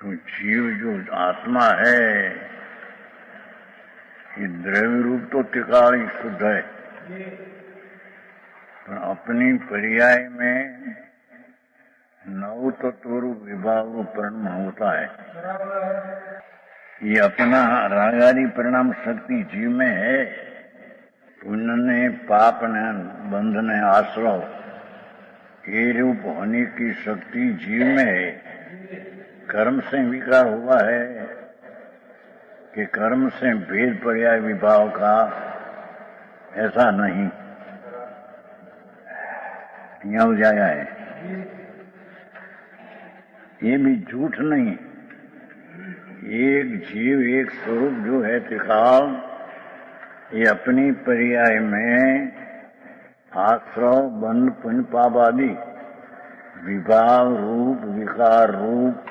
तो जीव जो आत्मा है ये द्रव्य रूप तो त्रिकाल शुद्ध है, पर अपनी पर्याय में नव तत्व रूप विभाग रूप परिणाम होता है। ये अपना रागादि परिणाम शक्ति जीव में है। पुण्य ने, पाप ने, बंध ने, आश्रव ये रूप होने की शक्ति जीव में है। कर्म से विकार हुआ है कि कर्म से भेद पर्याय विभाव का, ऐसा नहीं। यहाँ उजाया है, ये भी झूठ नहीं। एक जीव एक स्वरूप जो है त्रिकाल, ये अपनी पर्याय में आश्रव, बंध, पुण्य, पाप आदि विभाव रूप, विकार रूप,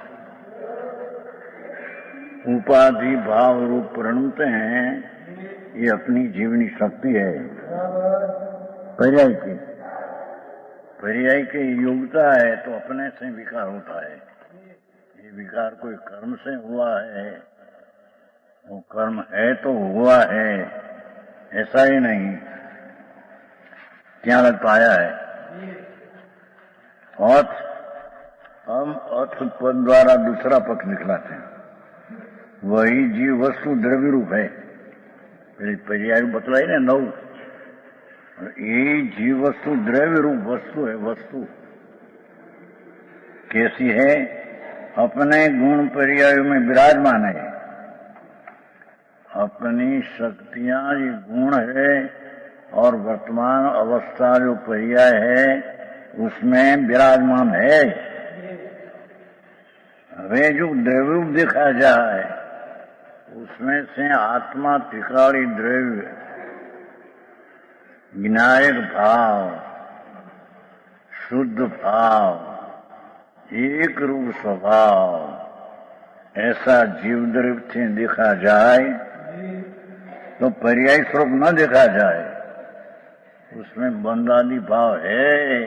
उपाधि भाव रूप प्रणुते हैं। ये अपनी जीवनी शक्ति है। पर्याय की योग्यता है तो अपने से विकार होता है। ये विकार कोई कर्म से हुआ है, वो कर्म है तो हुआ है, ऐसा ही नहीं। क्या लग पाया है? अर्थ, हम अर्थ पद द्वारा दूसरा पक्ष निकलाते हैं। वही जीव वस्तु द्रव्य रूप है, पर्याय बतलाई ना नौ। ये जीव वस्तु द्रव्य रूप वस्तु है। वस्तु कैसी है? अपने गुण पर्याय में विराजमान है। अपनी शक्तियां ये गुण है और वर्तमान अवस्था जो पर्याय है उसमें विराजमान है। वे जो द्रव्य रूप देखा जाए उसमें से आत्मा त्रिकाली द्रव्य, विनायक भाव, शुद्ध भाव, एक रूप स्वभाव, ऐसा जीव द्रव्य से देखा जाए तो पर्याय स्वरूप न देखा जाए। उसमें बंध आदि भाव है,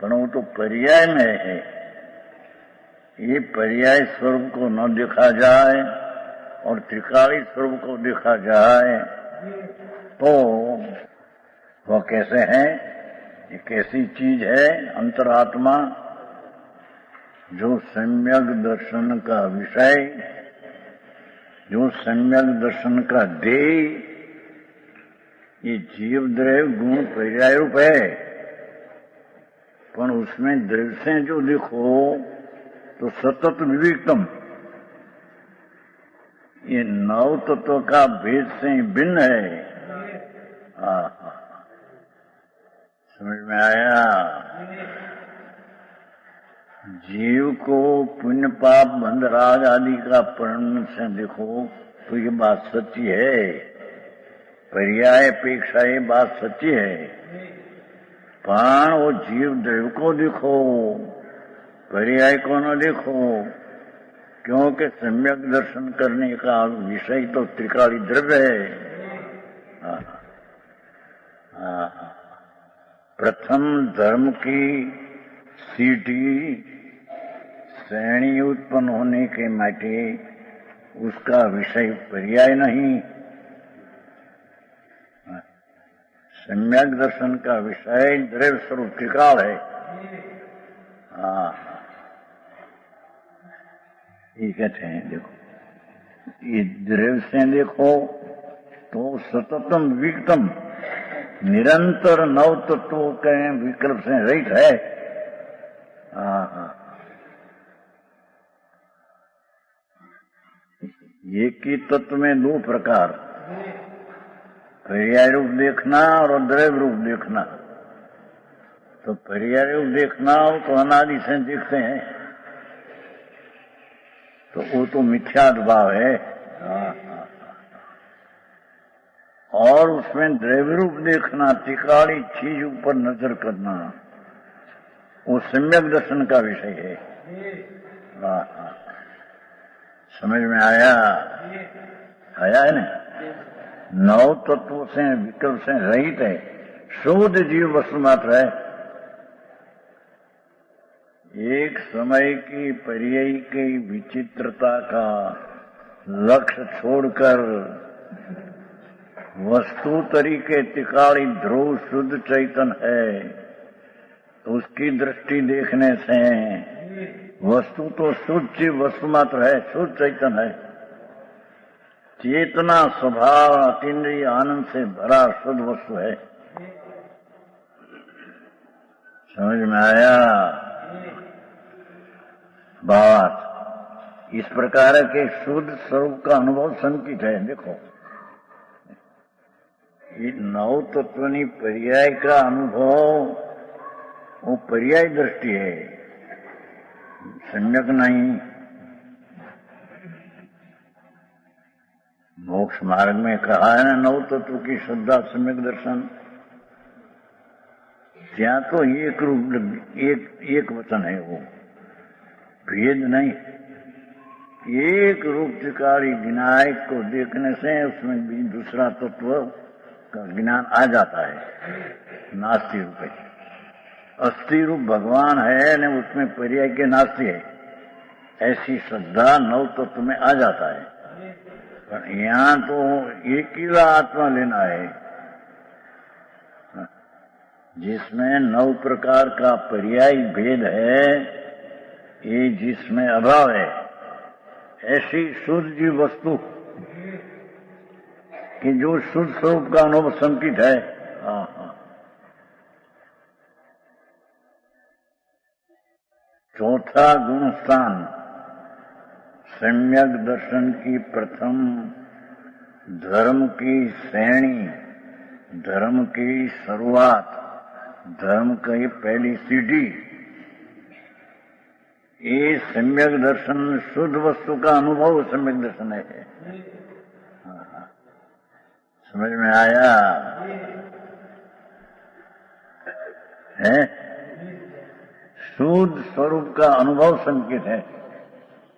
पर वो तो पर्याय में है। ये पर्याय स्वरूप को न देखा जाए और त्रिकाली स्वरूप को देखा जाए तो वह कैसे है? ये कैसी चीज है? अंतरात्मा जो सम्यक दर्शन का विषय, जो सम्यक दर्शन का ध्येय, ये जीव द्रव्य गुण पर्याय रूप है। पर उसमें द्रव्य से जो देखो तो सतत विविक्तम, ये नव तत्व का भेद से भिन्न है। समझ में आया? जीव को पुण्य पाप बंध राग आदि का परिणाम से देखो तो ये बात सच्ची है। पर्याय अपेक्षा ये बात सच्ची है। पर वो जीव द्रव्य को देखो, पर्याय को न देखो, क्योंकि सम्यक दर्शन करने का विषय तो त्रिकाली द्रव्य है। प्रथम धर्म की सीढ़ी श्रेणी उत्पन्न होने के माटे उसका विषय पर्याय नहीं, सम्यक दर्शन का विषय द्रव्य स्वरूप त्रिकाल है। ये कहते हैं देखो, ये द्रव्य से देखो तो सततम विकतम निरंतर नव तत्वों के विकल्प से रहित है। एक ही तत्व में दो प्रकार, पर्याय रूप देखना और द्रव्य रूप देखना। तो पर्याय रूप देखना हो तो अनादि से देखते हैं, तो वो तो मिथ्यात्व भाव है। और उसमें द्रव्य रूप देखना, त्रिकाली चीज ऊपर नजर करना, वो सम्यक दर्शन का विषय है। समझ में आया? आया है ना? नौ तत्वों से विकल्प से रहित है, शुद्ध जीव वस्तु मात्र है। एक समय की पर्याय की विचित्रता का लक्ष्य छोड़कर वस्तु तरीके तिकाड़ी ध्रुव शुद्ध चैतन है, तो उसकी दृष्टि देखने से वस्तु तो शुद्ध चीज वस्तु मात्र है, शुद्ध चैतन है। चेतना स्वभाव अतीन्द्रिय आनंद से भरा शुद्ध वस्तु है। समझ में आया बात? इस प्रकार के शुद्ध स्वरूप का अनुभव संकित है। देखो, ये नौ तत्वनी पर्याय का अनुभव वो पर्याय दृष्टि है, सम्यक नहीं। मोक्ष मार्ग में कहा है ना, नौ तत्व की श्रद्धा सम्यक दर्शन। ત્યાં तो एक रूप एक वचन है, वो भेद नहीं। एक रूप त्रिकाली विनायक को देखने से उसमें भी दूसरा तत्व का ज्ञान आ जाता है। नास्ति रूप है, अस्थि रूप भगवान है न, उसमें पर्याय के नास्ति है। ऐसी श्रद्धा नौ तत्व में आ जाता है। पर यहाँ तो एक ही आत्मा लेना है, जिसमें नौ प्रकार का पर्याय भेद है, ये जिसमें अभाव है। ऐसी शुद्ध जीव वस्तु कि जो शुद्ध स्वरूप का अनुभव संकित है। चौथा गुण स्थान सम्यक दर्शन की प्रथम धर्म की श्रेणी, धर्म की शुरुआत, धर्म की पहली सीढ़ी, ये सम्यक दर्शन शुद्ध वस्तु का अनुभव सम्यक दर्शन है। समझ में आया है? शुद्ध स्वरूप का अनुभव संकेत है।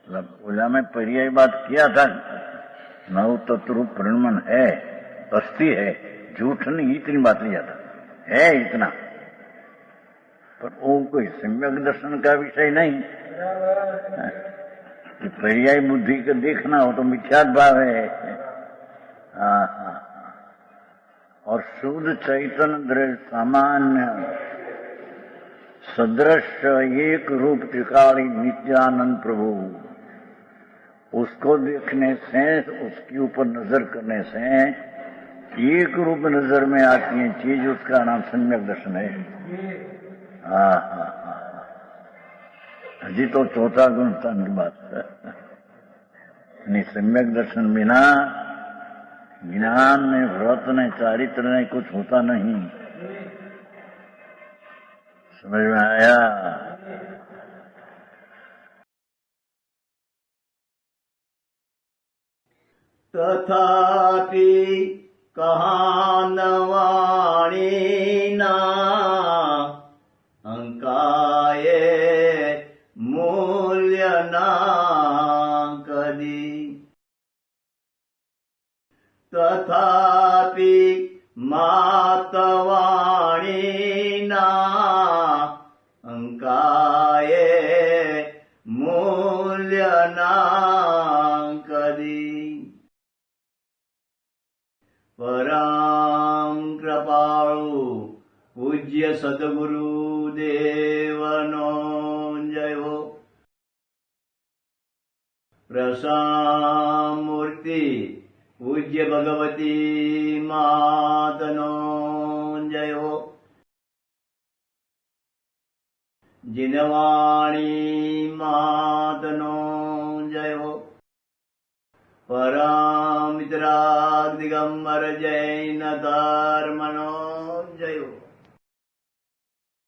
पूजा में पर्याय बात किया था, नव तत्व प्रणमन है, अस्थि है, झूठ नहीं, इतनी बात लिया था, है इतना। पर वो कोई सम्यक दर्शन का विषय नहीं कि पर्याय बुद्धि को देखना हो तो मिथ्यात भाव है। और शुद्ध चैतन्य दृढ़ सामान्य सदृश एक रूप त्रिकाली नित्यानंद प्रभु, उसको देखने से, उसके ऊपर नजर करने से एक रूप नजर में आती है चीज, उसका नाम सम्यक दर्शन है। हजी तो चौथा गुण स्थान की बात है। नहीं, सम्यक दर्शन बिना ज्ञान ने, व्रत ने, चारित्र ने कुछ होता नहीं। समझ में आया? तथापि कहानवाणीना अंकाये मूल्यना कदी। तथापि मातवाणीना अंकाये मूल्यना कदी। परम कृपाळु पूज्य सद्गुरु देवनो जय हो। प्रसामूर्ति पूज्य भगवती मातनो जय हो। जिनवाणी मातनो जय हो। परमित्रा दिगंबर जैन धर्मनो